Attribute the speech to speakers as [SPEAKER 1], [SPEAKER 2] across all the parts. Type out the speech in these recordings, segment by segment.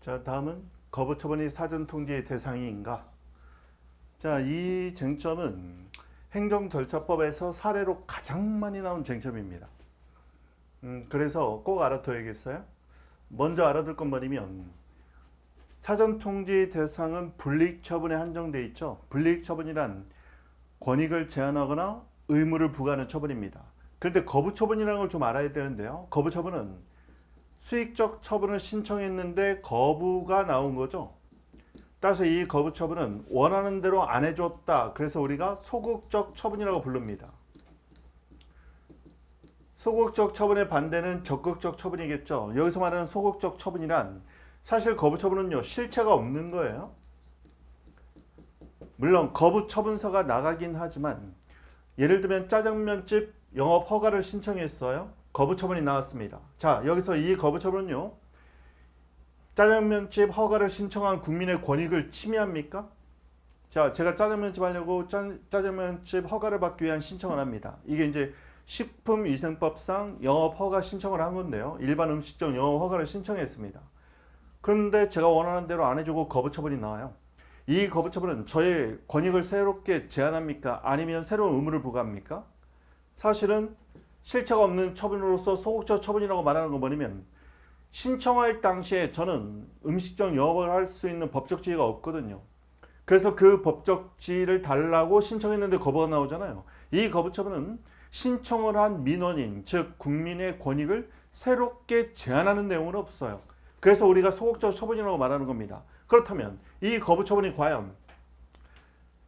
[SPEAKER 1] 자, 다음은 거부 처분이 사전 통지의 대상인가? 자, 이 쟁점은 행정절차법에서 사례로 가장 많이 나온 쟁점입니다. 그래서 꼭 알아둬야겠어요. 먼저 알아둘 건 뭐냐면 사전 통지 대상은 불이익 처분에 한정돼 있죠. 불이익 처분이란 권익을 제한하거나 의무를 부과하는 처분입니다. 그런데 거부 처분이라는 걸 좀 알아야 되는데요. 거부 처분은 수익적 처분을 신청했는데 거부가 나온 거죠. 따라서 이 거부 처분은 원하는 대로 안 해줬다. 그래서 우리가 소극적 처분이라고 부릅니다. 소극적 처분의 반대는 적극적 처분이겠죠. 여기서 말하는 소극적 처분이란 사실 거부 처분은요, 실체가 없는 거예요. 물론 거부 처분서가 나가긴 하지만 예를 들면 짜장면집 영업 허가를 신청했어요. 거부 처분이 나왔습니다. 자, 여기서 이 거부 처분은요, 짜장면집 허가를 신청한 국민의 권익을 침해합니까? 자, 제가 짜장면집 하려고 짜장면집 허가를 받기 위한 신청을 합니다. 이게 이제 식품위생법상 영업 허가 신청을 한 건데요. 일반 음식점 영업 허가를 신청했습니다. 그런데 제가 원하는 대로 안 해주고 거부 처분이 나와요. 이 거부 처분은 저의 권익을 새롭게 제한합니까? 아니면 새로운 의무를 부과합니까? 사실은 실체가 없는 처분으로서 소극적 처분이라고 말하는 건 뭐냐면 신청할 당시에 저는 음식점 영업을 할 수 있는 법적 지위가 없거든요. 그래서 그 법적 지위를 달라고 신청했는데 거부가 나오잖아요. 이 거부 처분은 신청을 한 민원인, 즉 국민의 권익을 새롭게 제한하는 내용은 없어요. 그래서 우리가 소극적 처분이라고 말하는 겁니다. 그렇다면 이 거부 처분이 과연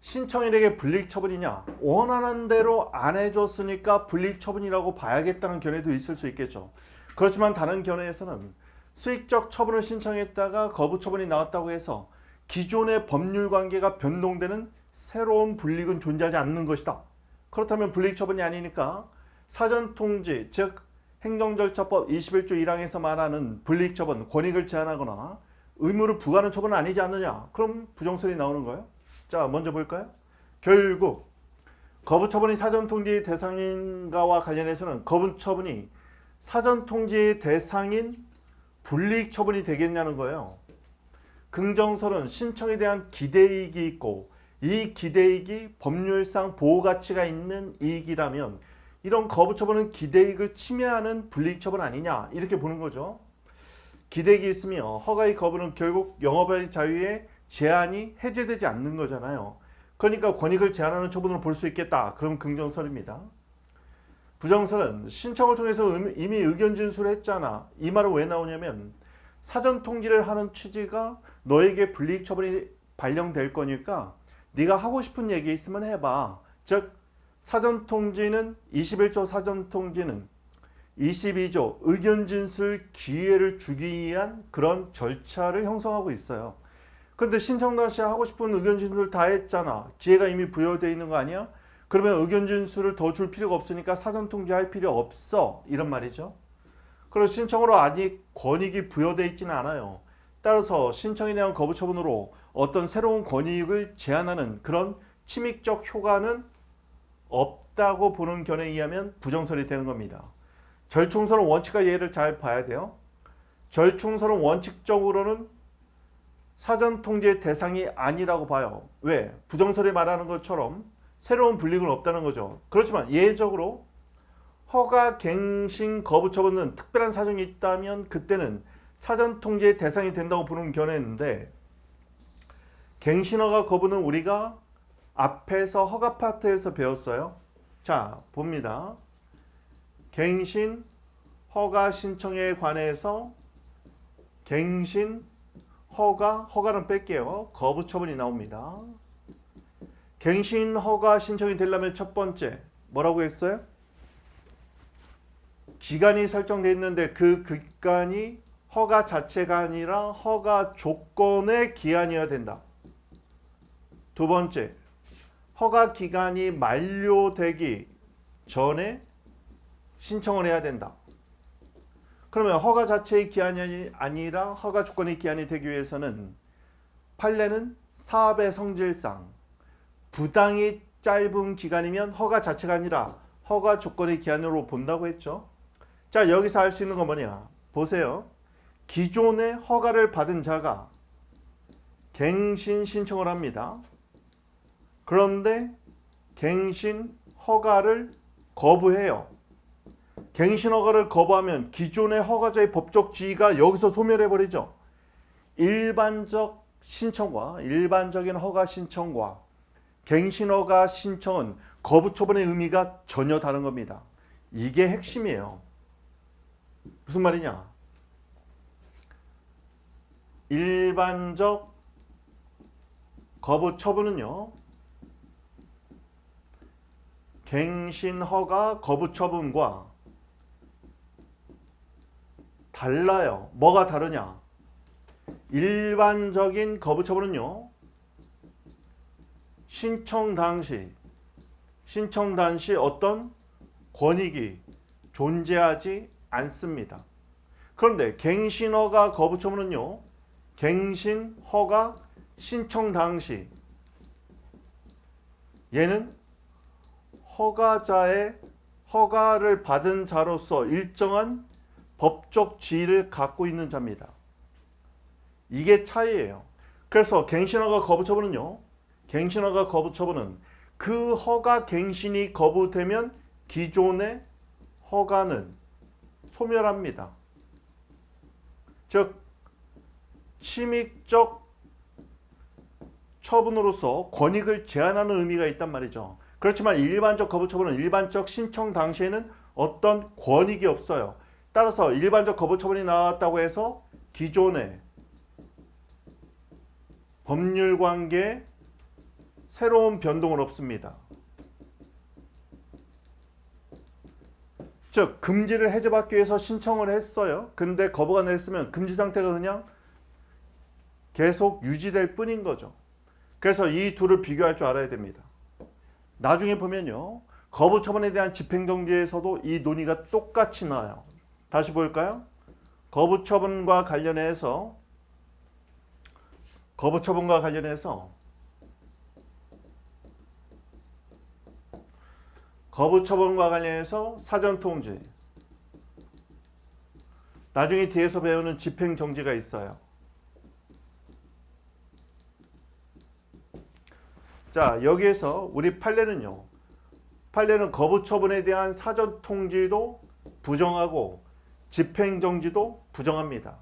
[SPEAKER 1] 신청인에게 불이익 처분이냐? 원하는 대로 안 해줬으니까 불이익 처분이라고 봐야겠다는 견해도 있을 수 있겠죠. 그렇지만 다른 견해에서는 수익적 처분을 신청했다가 거부 처분이 나왔다고 해서 기존의 법률 관계가 변동되는 새로운 불이익은 존재하지 않는 것이다. 그렇다면 불이익 처분이 아니니까 사전 통지, 즉 행정절차법 21조 1항에서 말하는 불이익 처분, 권익을 제한하거나 의무를 부과하는 처분은 아니지 않느냐? 그럼 부정설이 나오는 거예요. 자, 먼저 볼까요? 결국 거부 처분이 사전 통지 대상인가와 관련해서는 거부 처분이 사전 통지 대상인 불이익 처분이 되겠냐는 거예요. 긍정설은 신청에 대한 기대이익이 있고 이 기대이익이 법률상 보호 가치가 있는 이익이라면 이런 거부 처분은 기대이익을 침해하는 불이익 처분 아니냐 이렇게 보는 거죠. 기대이익이 있으며 허가의 거부는 결국 영업의 자유에 제한이 해제되지 않는 거잖아요. 그러니까 권익을 제한하는 처분으로 볼 수 있겠다. 그럼 긍정설입니다. 부정설은 신청을 통해서 이미 의견 진술을 했잖아. 이 말은 왜 나오냐면 사전 통지를 하는 취지가 너에게 불이익 처분이 발령될 거니까 네가 하고 싶은 얘기 있으면 해봐. 즉 사전 통지는 21조 사전 통지는 22조 의견 진술 기회를 주기 위한 그런 절차를 형성하고 있어요. 근데 신청 당시에 하고 싶은 의견 진술 다 했잖아. 기회가 이미 부여되어 있는 거 아니야? 그러면 의견 진술을 더 줄 필요가 없으니까 사전 통지할 필요 없어. 이런 말이죠. 그리고 신청으로 아직 권익이 부여되어 있지는 않아요. 따라서 신청에 대한 거부 처분으로 어떤 새로운 권익을 제한하는 그런 침익적 효과는 없다고 보는 견해에 의하면 부정설이 되는 겁니다. 절충설은 원칙과 예를 잘 봐야 돼요. 절충설은 원칙적으로는 사전 통지의 대상이 아니라고 봐요. 왜? 부정설이 말하는 것처럼 새로운 불이익은 없다는 거죠. 그렇지만 예외적으로 허가 갱신 거부 처분은 특별한 사정이 있다면 그때는 사전 통지의 대상이 된다고 보는 견해인데 갱신허가 거부는 우리가 앞에서 허가 파트에서 배웠어요. 자, 봅니다. 갱신 허가 신청에 관해서 갱신 허가는 뺄게요. 거부 처분이 나옵니다. 갱신 허가 신청이 되려면 첫 번째 뭐라고 했어요? 기간이 설정되어 있는데 그 기간이 허가 자체가 아니라 허가 조건의 기한이어야 된다. 두 번째, 허가 기간이 만료되기 전에 신청을 해야 된다. 그러면 허가 자체의 기한이 아니라 허가 조건의 기한이 되기 위해서는 판례는 사업의 성질상 부당히 짧은 기간이면 허가 자체가 아니라 허가 조건의 기한으로 본다고 했죠. 자, 여기서 알 수 있는 건 뭐냐? 보세요. 기존의 허가를 받은 자가 갱신 신청을 합니다. 그런데 갱신 허가를 거부해요. 갱신 허가를 거부하면 기존의 허가자의 법적 지위가 여기서 소멸해버리죠. 일반적 신청과 일반적인 허가 신청과 갱신 허가 신청은 거부 처분의 의미가 전혀 다른 겁니다. 이게 핵심이에요. 무슨 말이냐? 일반적 거부 처분은요, 갱신 허가 거부 처분과 달라요. 뭐가 다르냐? 일반적인 거부 처분은요, 신청 당시 어떤 권익이 존재하지 않습니다. 그런데 갱신 허가 거부 처분은요, 갱신 허가 신청 당시 얘는 허가자의 허가를 받은 자로서 일정한 법적 지위를 갖고 있는 자입니다. 이게 차이예요. 그래서 갱신허가 거부처분은요, 갱신허가 거부처분은 그 허가 갱신이 거부되면 기존의 허가는 소멸합니다. 즉 침익적 처분으로서 권익을 제한하는 의미가 있단 말이죠. 그렇지만 일반적 거부처분은 일반적 신청 당시에는 어떤 권익이 없어요. 따라서 일반적 거부처분이 나왔다고 해서 기존의 법률 관계에 새로운 변동은 없습니다. 즉 금지를 해제받기 위해서 신청을 했어요. 근데 거부가 냈으면 금지 상태가 그냥 계속 유지될 뿐인 거죠. 그래서 이 둘을 비교할 줄 알아야 됩니다. 나중에 보면요, 거부처분에 대한 집행정지에서도 이 논의가 똑같이 나와요. 다시 볼까요? 거부처분과 관련해서 사전통지, 나중에 뒤에서 배우는 집행정지가 있어요. 자, 여기에서 우리 판례는 거부처분에 대한 사전통지도 부정하고 집행정지도 부정합니다.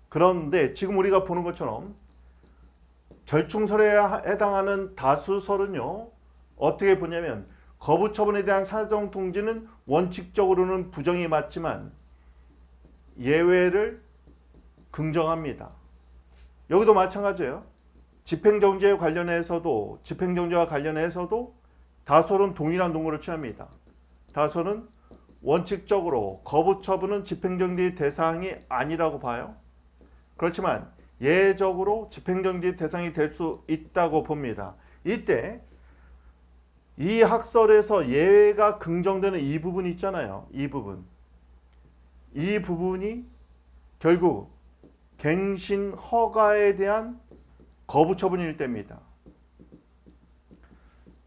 [SPEAKER 1] 그런데 지금 우리가 보는 것처럼 절충설에 해당하는 다수설은요, 어떻게 보냐면 거부처분에 대한 사전통지는 원칙적으로는 부정이 맞지만 예외를 긍정합니다. 여기도 마찬가지예요. 집행정지와 관련해서도 다수설은 동일한 논거를 취합니다. 다수설은 원칙적으로 거부처분은 집행정지 대상이 아니라고 봐요. 그렇지만 예외적으로 집행정지 대상이 될 수 있다고 봅니다. 이때 이 학설에서 예외가 긍정되는 이 부분 있잖아요. 이 부분이 결국 갱신 허가에 대한 거부처분일 때입니다.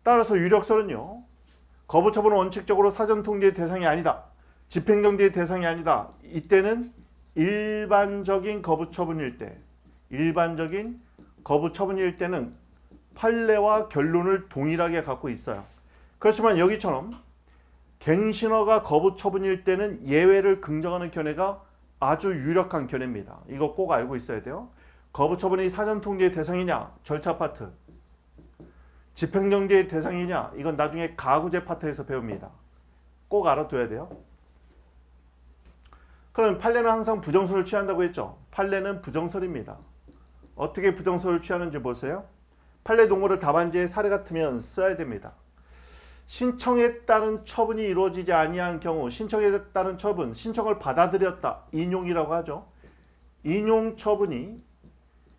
[SPEAKER 1] 따라서 유력설은요, 거부처분은 원칙적으로 사전통지의 대상이 아니다, 집행정지의 대상이 아니다. 이때는 일반적인 거부처분일 때는 판례와 결론을 동일하게 갖고 있어요. 그렇지만 여기처럼 갱신허가 거부처분일 때는 예외를 긍정하는 견해가 아주 유력한 견해입니다. 이거 꼭 알고 있어야 돼요. 거부처분이 사전통지의 대상이냐, 절차 파트. 집행정지의 대상이냐, 이건 나중에 가구제 파트에서 배웁니다. 꼭 알아둬야 돼요. 그럼 판례는 항상 부정설을 취한다고 했죠. 판례는 부정설입니다. 어떻게 부정설을 취하는지 보세요. 판례 동호를 답안지에 사례 같으면 써야 됩니다. 신청에 따른 처분이 이루어지지 아니한 경우, 신청에 따른 처분, 신청을 받아들였다, 인용이라고 하죠. 인용 처분이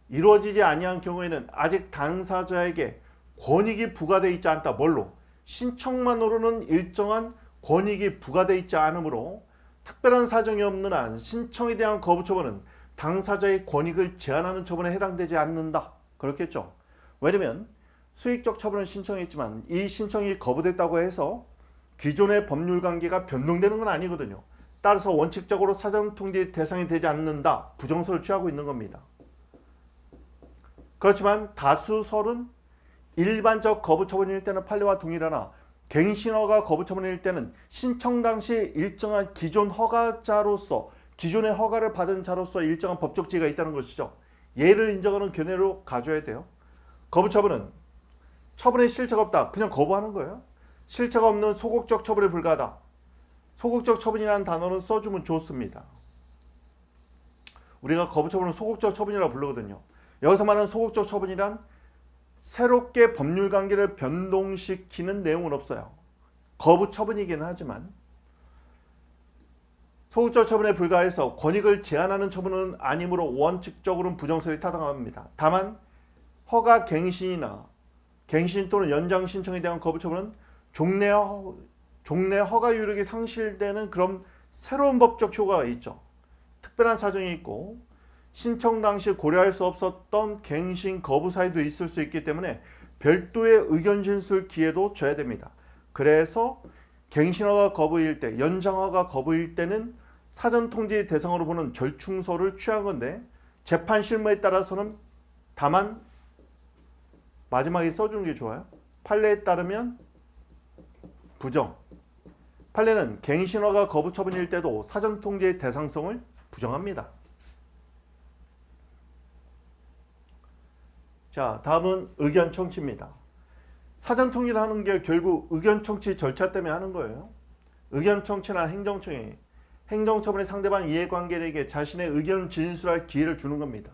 [SPEAKER 1] 이루어지지 아니한 경우에는 아직 당사자에게 권익이 부과되어 있지 않다. 뭘로? 신청만으로는 일정한 권익이 부과되어 있지 않으므로 특별한 사정이 없는 한 신청에 대한 거부처분은 당사자의 권익을 제한하는 처분에 해당되지 않는다. 그렇겠죠. 왜냐면 수익적 처분을 신청했지만 이 신청이 거부됐다고 해서 기존의 법률 관계가 변동되는 건 아니거든요. 따라서 원칙적으로 사전 통지 대상이 되지 않는다. 부정서를 취하고 있는 겁니다. 그렇지만 다수설은 일반적 거부 처분일 때는 판례와 동일하나 갱신허가 거부 처분일 때는 신청 당시 일정한 기존 허가자로서 기존의 허가를 받은 자로서 일정한 법적 지위가 있다는 것이죠. 예를 인정하는 견해로 가져야 돼요. 거부 처분은 처분에 실체가 없다. 그냥 거부하는 거예요. 실체가 없는 소극적 처분에 불과하다. 소극적 처분이라는 단어는 써주면 좋습니다. 우리가 거부 처분은 소극적 처분이라고 부르거든요. 여기서 말하는 소극적 처분이란 새롭게 법률 관계를 변동시키는 내용은 없어요. 거부 처분이긴 하지만 소극적 처분에 불과해서 권익을 제한하는 처분은 아니므로 원칙적으로는 부정설이 타당합니다. 다만 허가 갱신이나 갱신 또는 연장 신청에 대한 거부 처분은 종래 허가 유력이 상실되는 그런 새로운 법적 효과가 있죠. 특별한 사정이 있고 신청 당시 고려할 수 없었던 갱신 거부 사유도 있을 수 있기 때문에 별도의 의견 진술 기회도 줘야 됩니다. 그래서 갱신허가 거부일 때, 연장허가 거부일 때는 사전 통지 대상으로 보는 절충서를 취한 건데 재판 실무에 따라서는 다만 마지막에 써주는 게 좋아요. 판례에 따르면 부정. 판례는 갱신허가 거부 처분일 때도 사전 통지의 대상성을 부정합니다. 자, 다음은 의견 청취입니다. 사전 통지를 하는 게 결국 의견 청취 절차 때문에 하는 거예요. 의견 청취란 행정청이 행정처분의 상대방 이해관계자에게 자신의 의견을 진술할 기회를 주는 겁니다.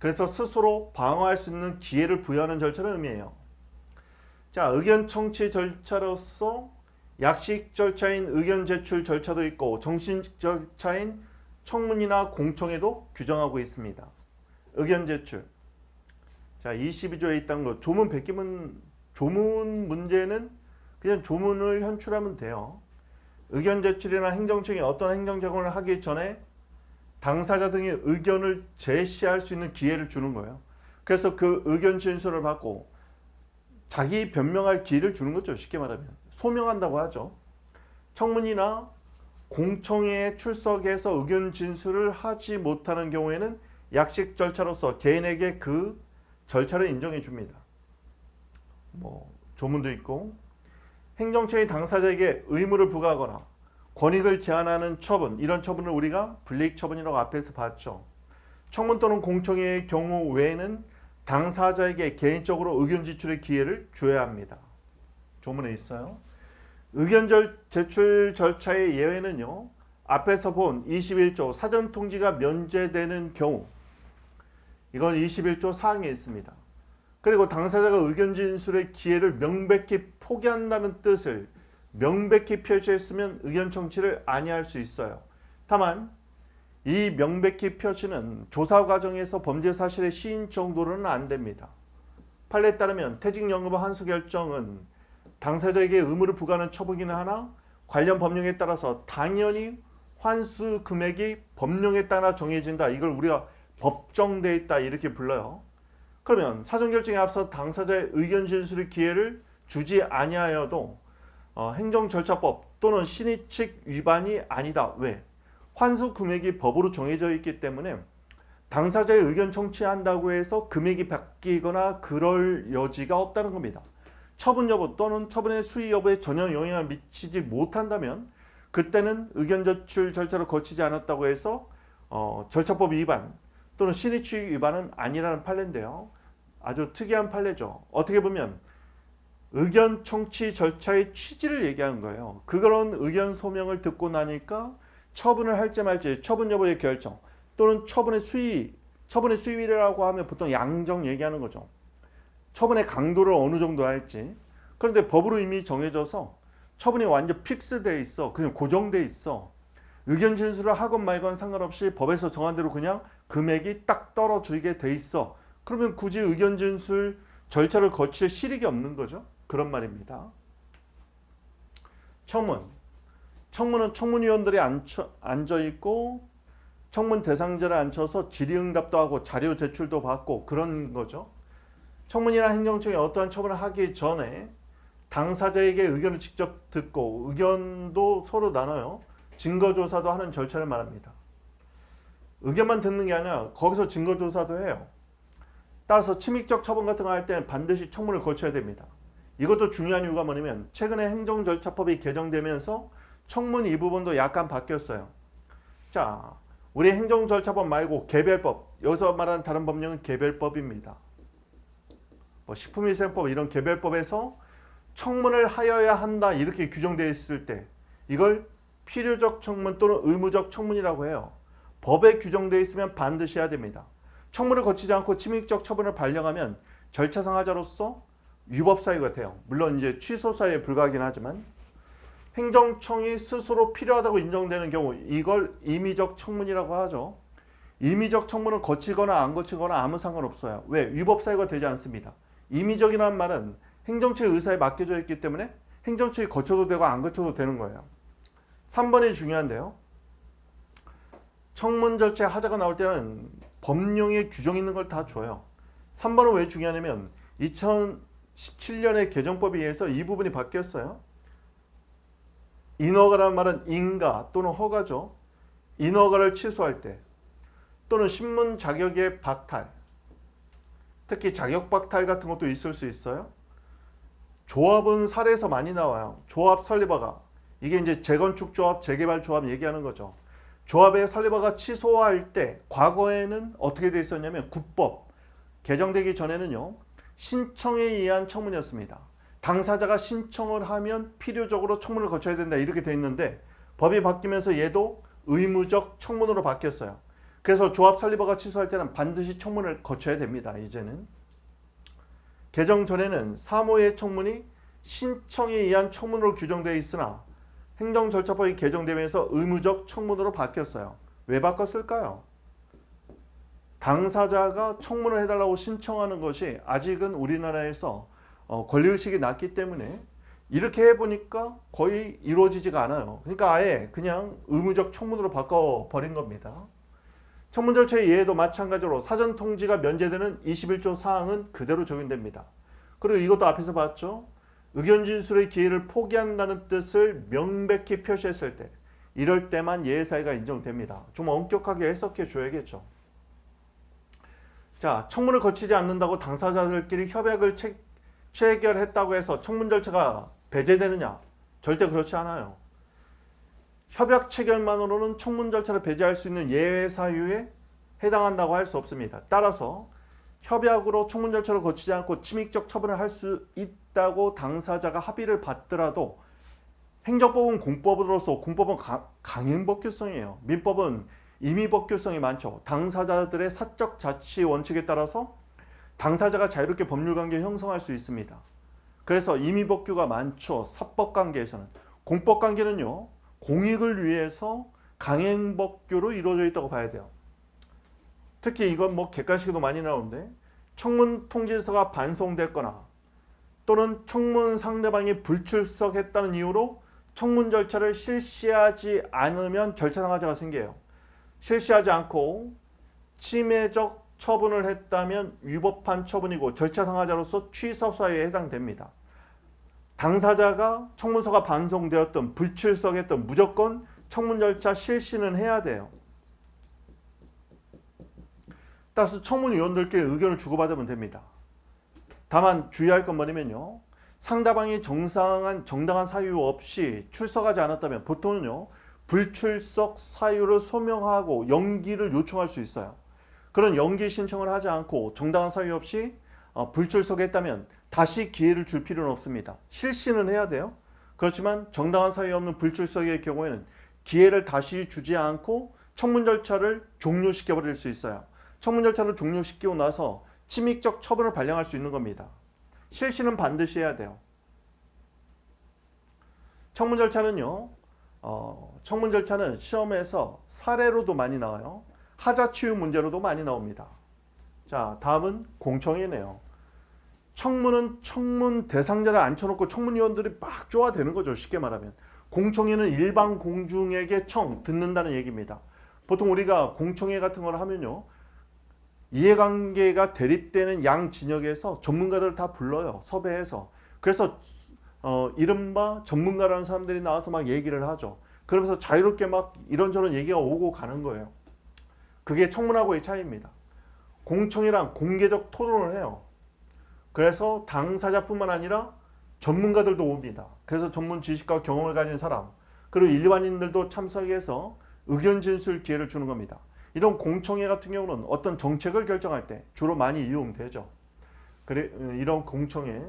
[SPEAKER 1] 그래서 스스로 방어할 수 있는 기회를 부여하는 절차를 의미해요. 자, 의견 청취 절차로서 약식 절차인 의견 제출 절차도 있고 정식 절차인 청문이나 공청회도 규정하고 있습니다. 의견 제출. 자, 22조에 있다는 거. 조문 베끼면 조문 문제는 그냥 조문을 현출하면 돼요. 의견 제출이나 행정청이 어떤 행정작업을 하기 전에 당사자 등의 의견을 제시할 수 있는 기회를 주는 거예요. 그래서 그 의견 진술을 받고 자기 변명할 기회를 주는 거죠. 쉽게 말하면 소명한다고 하죠. 청문이나 공청회에 출석해서 의견 진술을 하지 못하는 경우에는 약식 절차로서 개인에게 그 절차를 인정해 줍니다. 조문도 있고 행정청이 당사자에게 의무를 부과하거나 권익을 제한하는 처분, 이런 처분을 우리가 불이익 처분이라고 앞에서 봤죠. 청문 또는 공청회의 경우 외에는 당사자에게 개인적으로 의견 제출의 기회를 줘야 합니다. 조문에 있어요. 의견 제출 절차의 예외는요. 앞에서 본 21조 사전 통지가 면제되는 경우, 이건 21조 사항에 있습니다. 그리고 당사자가 의견 진술의 기회를 명백히 포기한다는 뜻을 명백히 표시했으면 의견 청취를 아니할 수 있어요. 다만 이 명백히 표시는 조사 과정에서 범죄 사실의 시인 정도로는 안 됩니다. 판례에 따르면 퇴직연금과 환수 결정은 당사자에게 의무를 부과하는 처분이긴 하나 관련 법령에 따라서 당연히 환수 금액이 법령에 따라 정해진다. 이걸 우리가 법정돼 있다 이렇게 불러요. 그러면 사전 결정에 앞서 당사자의 의견 진술의 기회를 주지 아니하여도 행정절차법 또는 신의칙 위반이 아니다. 왜? 환수 금액이 법으로 정해져 있기 때문에 당사자의 의견 청취한다고 해서 금액이 바뀌거나 그럴 여지가 없다는 겁니다. 처분 여부 또는 처분의 수위 여부에 전혀 영향을 미치지 못한다면 그때는 의견 제출 절차를 거치지 않았다고 해서 절차법 위반 또는 신의취 위반은 아니라는 판례인데요. 아주 특이한 판례죠. 어떻게 보면 의견 청취 절차의 취지를 얘기하는 거예요. 그런 의견 소명을 듣고 나니까 처분을 할지 말지 처분 여부의 결정 또는 처분의 수위라고 하면 보통 양정 얘기하는 거죠. 처분의 강도를 어느 정도 할지. 그런데 법으로 이미 정해져서 처분이 완전 픽스되어 있어. 그냥 고정되어 있어. 의견 진술을 하건 말건 상관없이 법에서 정한 대로 그냥 금액이 딱 떨어지게 돼 있어. 그러면 굳이 의견 진술 절차를 거칠 실익이 없는 거죠. 그런 말입니다. 청문은 청문위원들이 앉아 있고 청문 대상자를 앉혀서 질의응답도 하고 자료 제출도 받고 그런 거죠. 청문이나 행정청이 어떠한 처분을 하기 전에 당사자에게 의견을 직접 듣고 의견도 서로 나눠요. 증거조사도 하는 절차를 말합니다. 의견만 듣는 게 아니라 거기서 증거조사도 해요. 따라서 침입적 처분 같은 거 할 때는 반드시 청문을 거쳐야 됩니다. 이것도 중요한 이유가 뭐냐면 최근에 행정절차법이 개정되면서 청문 이 부분도 약간 바뀌었어요. 자, 우리 행정절차법 말고 개별법, 여기서 말하는 다른 법령은 개별법입니다. 뭐 식품위생법 이런 개별법에서 청문을 하여야 한다 이렇게 규정되어 있을 때 이걸 필요적 청문 또는 의무적 청문이라고 해요. 법에 규정되어 있으면 반드시 해야 됩니다. 청문을 거치지 않고 침입적 처분을 발령하면 절차상 하자로서 위법 사유가 돼요. 물론 이제 취소 사유에 불과하긴 하지만 행정청이 스스로 필요하다고 인정되는 경우 이걸 임의적 청문이라고 하죠. 임의적 청문은 거치거나 안 거치거나 아무 상관없어요. 왜? 위법 사유가 되지 않습니다. 임의적이라는 말은 행정처의 의사에 맡겨져 있기 때문에 행정처에 거쳐도 되고 안 거쳐도 되는 거예요. 3번이 중요한데요. 청문 절차에 하자가 나올 때는 법령에 규정 있는 걸 다 줘요. 3번은 왜 중요하냐면 2017년에 개정법에 의해서 이 부분이 바뀌었어요. 인허가라는 말은 인가 또는 허가죠. 인허가를 취소할 때 또는 신문 자격의 박탈, 특히 자격 박탈 같은 것도 있을 수 있어요. 조합은 사례에서 많이 나와요. 조합 설립허가, 이게 이제 재건축 조합, 재개발 조합 얘기하는 거죠. 조합의 설립허가 취소할 때 과거에는 어떻게 돼 있었냐면 국법 개정되기 전에는요. 신청에 의한 청문이었습니다. 당사자가 신청을 하면 필요적으로 청문을 거쳐야 된다 이렇게 돼 있는데 법이 바뀌면서 얘도 의무적 청문으로 바뀌었어요. 그래서 조합 설립허가 취소할 때는 반드시 청문을 거쳐야 됩니다. 이제는 개정 전에는 사모의 청문이 신청에 의한 청문으로 규정되어 있으나 행정절차법이 개정되면서 의무적 청문으로 바뀌었어요. 왜 바꿨을까요? 당사자가 청문을 해달라고 신청하는 것이 아직은 우리나라에서 권리의식이 낮기 때문에 이렇게 해보니까 거의 이루어지지가 않아요. 그러니까 아예 그냥 의무적 청문으로 바꿔버린 겁니다. 청문 절차의 예에도 마찬가지로 사전 통지가 면제되는 21조 사항은 그대로 적용됩니다. 그리고 이것도 앞에서 봤죠. 의견 진술의 기회를 포기한다는 뜻을 명백히 표시했을 때 이럴 때만 예외사유가 인정됩니다. 좀 엄격하게 해석해 줘야겠죠. 자, 청문을 거치지 않는다고 당사자들끼리 협약을 체결했다고 해서 청문 절차가 배제되느냐? 절대 그렇지 않아요. 협약 체결만으로는 청문 절차를 배제할 수 있는 예외 사유에 해당한다고 할 수 없습니다. 따라서 협약으로 청문 절차를 거치지 않고 침입적 처분을 할 수 있다고 당사자가 합의를 받더라도 행정법은 공법으로서 공법은 강행법규성이에요. 민법은 임의법규성이 많죠. 당사자들의 사적 자치 원칙에 따라서 당사자가 자유롭게 법률관계를 형성할 수 있습니다. 그래서 임의법규가 많죠. 사법관계에서는. 공법관계는요. 공익을 위해서 강행법규로 이루어져 있다고 봐야 돼요. 특히 이건 뭐 객관식에도 많이 나오는데 청문 통지서가 반송됐거나 또는 청문 상대방이 불출석했다는 이유로 청문 절차를 실시하지 않으면 절차상 하자가 생겨요. 실시하지 않고 침해적 처분을 했다면 위법한 처분이고 절차상 하자로서 취소 사유에 해당됩니다. 당사자가 청문서가 반송되었든 불출석했든 무조건 청문 절차 실시는 해야 돼요. 따라서 청문위원들끼리 의견을 주고받으면 됩니다. 다만 주의할 건 뭐냐면요. 상대방이 정당한 사유 없이 출석하지 않았다면 보통은요. 불출석 사유를 소명하고 연기를 요청할 수 있어요. 그런 연기 신청을 하지 않고 정당한 사유 없이 불출석했다면 다시 기회를 줄 필요는 없습니다. 실시는 해야 돼요. 그렇지만 정당한 사유 없는 불출석의 경우에는 기회를 다시 주지 않고 청문 절차를 종료시켜버릴 수 있어요. 청문 절차를 종료시키고 나서 침입적 처분을 발령할 수 있는 겁니다. 실시는 반드시 해야 돼요. 청문 절차는요. 청문 절차는 시험에서 사례로도 많이 나와요. 하자치유 문제로도 많이 나옵니다. 자, 다음은 공청회네요. 청문은 청문 대상자를 앉혀놓고 청문위원들이 막 쪼아대는 거죠. 쉽게 말하면. 공청회는 일반 공중에게 듣는다는 얘기입니다. 보통 우리가 공청회 같은 걸 하면요. 이해관계가 대립되는 양 진영에서 전문가들을 다 불러요. 섭외해서. 그래서 이른바 전문가라는 사람들이 나와서 막 얘기를 하죠. 그러면서 자유롭게 막 이런저런 얘기가 오고 가는 거예요. 그게 청문하고의 차이입니다. 공청회란 공개적 토론을 해요. 그래서 당사자뿐만 아니라 전문가들도 옵니다. 그래서 전문 지식과 경험을 가진 사람, 그리고 일반인들도 참석해서 의견 진술 기회를 주는 겁니다. 이런 공청회 같은 경우는 어떤 정책을 결정할 때 주로 많이 이용되죠. 그래, 이런 공청회,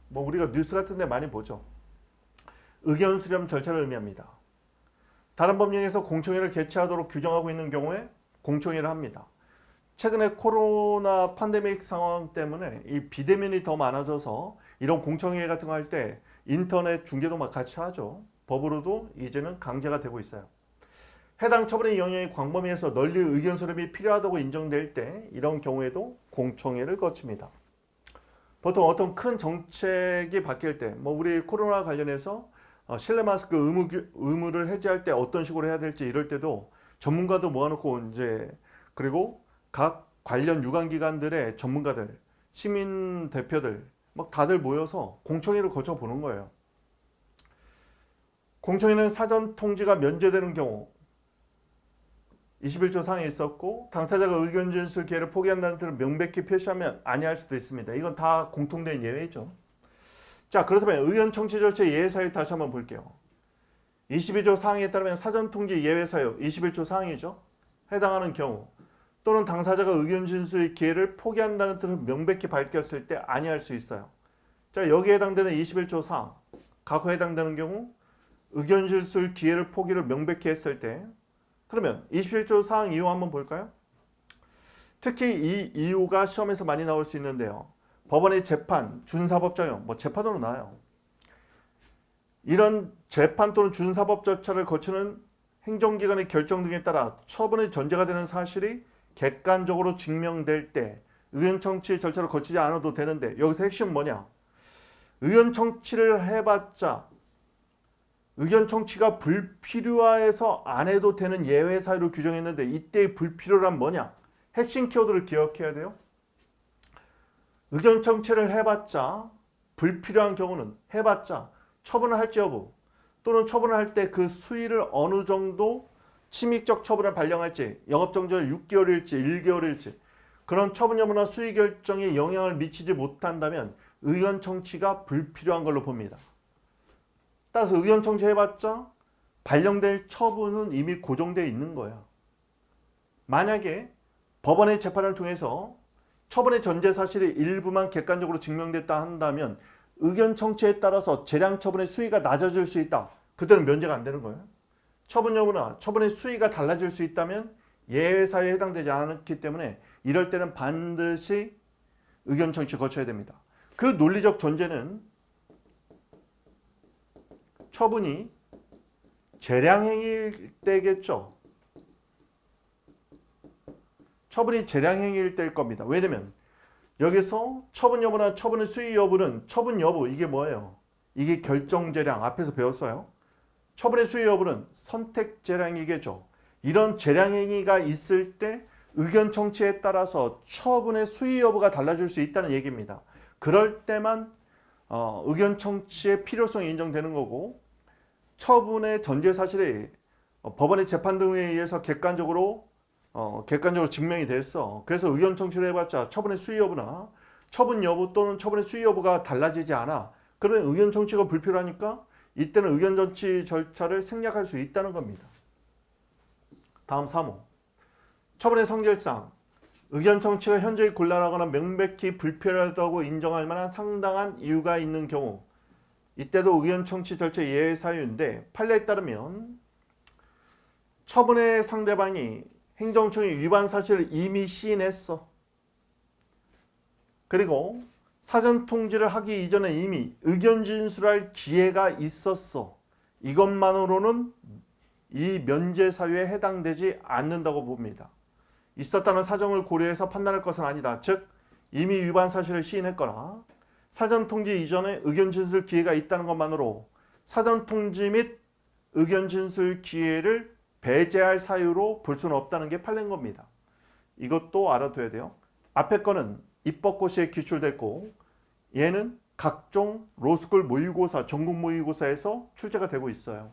[SPEAKER 1] 뭐 우리가 뉴스 같은 데 많이 보죠. 의견 수렴 절차를 의미합니다. 다른 법령에서 공청회를 개최하도록 규정하고 있는 경우에 공청회를 합니다. 최근에 코로나 팬데믹 상황 때문에 이 비대면이 더 많아져서 이런 공청회 같은 거 할 때 인터넷 중계도 막 같이 하죠. 법으로도 이제는 강제가 되고 있어요. 해당 처분의 영역이 광범위해서 널리 의견 수렴이 필요하다고 인정될 때 이런 경우에도 공청회를 거칩니다. 보통 어떤 큰 정책이 바뀔 때, 뭐 우리 코로나 관련해서 실내 마스크 의무를 해제할 때 어떤 식으로 해야 될지 이럴 때도 전문가도 모아놓고 이제 그리고 각 관련 유관기관들의 전문가들, 시민 대표들 막 다들 모여서 공청회를 거쳐 보는 거예요. 공청회는 사전 통지가 면제되는 경우 21조 사항이 있었고 당사자가 의견 진술 기회를 포기한다는 뜻을 명백히 표시하면 아니할 수도 있습니다. 이건 다 공통된 예외죠. 자, 그렇다면 의견 청취 절차 예외 사유 다시 한번 볼게요. 22조 사항에 따르면 사전 통지 예외 사유 21조 사항이죠. 해당하는 경우 또는 당사자가 의견 진술 기회를 포기한다는 뜻을 명백히 밝혔을 때 아니할 수 있어요. 자, 여기에 해당되는 21조 사항 각호에 해당되는 경우 의견 진술 기회를 포기를 명백히 했을 때 그러면 21조 사항 이유 한번 볼까요? 특히 이 이유가 시험에서 많이 나올 수 있는데요. 법원의 재판, 준사법 적용, 뭐 재판으로 나와요. 이런 재판 또는 준사법 절차를 거치는 행정기관의 결정 등에 따라 처분의 전제가 되는 사실이 객관적으로 증명될 때 의견 청취 절차를 거치지 않아도 되는데 여기서 핵심은 뭐냐? 의견 청취를 해봤자 의견 청취가 불필요해서 안 해도 되는 예외 사유로 규정했는데 이때의 불필요란 뭐냐? 핵심 키워드를 기억해야 돼요. 의견 청취를 해봤자 불필요한 경우는 해봤자 처분을 할지 여부 또는 처분을 할 때 그 수위를 어느 정도 침입적 처분을 발령할지 영업정지를 6개월일지 1개월일지 그런 처분 여부나 수위 결정에 영향을 미치지 못한다면 의견 청취가 불필요한 걸로 봅니다. 따라서 의견 청취해봤자 발령될 처분은 이미 고정되어 있는 거야. 만약에 법원의 재판을 통해서 처분의 전제 사실이 일부만 객관적으로 증명됐다 한다면 의견 청취에 따라서 재량 처분의 수위가 낮아질 수 있다. 그때는 면제가 안 되는 거예요. 처분 여부나 처분의 수위가 달라질 수 있다면 예외 사유에 해당되지 않기 때문에 이럴 때는 반드시 의견 청취 거쳐야 됩니다. 그 논리적 전제는 처분이 재량행위일 때겠죠. 처분이 재량행위일 때일 겁니다. 왜냐면 여기서 처분 여부나 처분의 수위 여부는 처분 여부 이게 뭐예요? 이게 결정 재량 앞에서 배웠어요. 처분의 수위 여부는 선택 재량이겠죠. 이런 재량행위가 있을 때 의견 청취에 따라서 처분의 수위 여부가 달라질 수 있다는 얘기입니다. 그럴 때만 의견 청취의 필요성이 인정되는 거고 처분의 전제 사실이 법원의 재판 등에 의해서 객관적으로 증명이 됐어. 그래서 의견 청취를 해봤자 처분의 수위 여부나 처분 여부 또는 처분의 수위 여부가 달라지지 않아. 그러면 의견 청취가 불필요하니까 이때는 의견 청취 절차를 생략할 수 있다는 겁니다. 다음 3호. 처분의 성질상 의견 청취가 현저히 곤란하거나 명백히 불필요하다고 인정할 만한 상당한 이유가 있는 경우 이때도 의견 청취 절차 예외 사유인데 판례에 따르면 처분의 상대방이 행정청의 위반 사실을 이미 시인했어. 그리고 사전 통지를 하기 이전에 이미 의견 진술할 기회가 있었어. 이것만으로는 이 면제 사유에 해당되지 않는다고 봅니다. 있었다는 사정을 고려해서 판단할 것은 아니다. 즉 이미 위반 사실을 시인했거나 사전 통지 이전에 의견 진술 기회가 있다는 것만으로 사전 통지 및 의견 진술 기회를 배제할 사유로 볼 수는 없다는 게 판례인 겁니다. 이것도 알아둬야 돼요. 앞에 거는 입법고시에 기출됐고 얘는 각종 로스쿨 모의고사, 전국 모의고사에서 출제가 되고 있어요.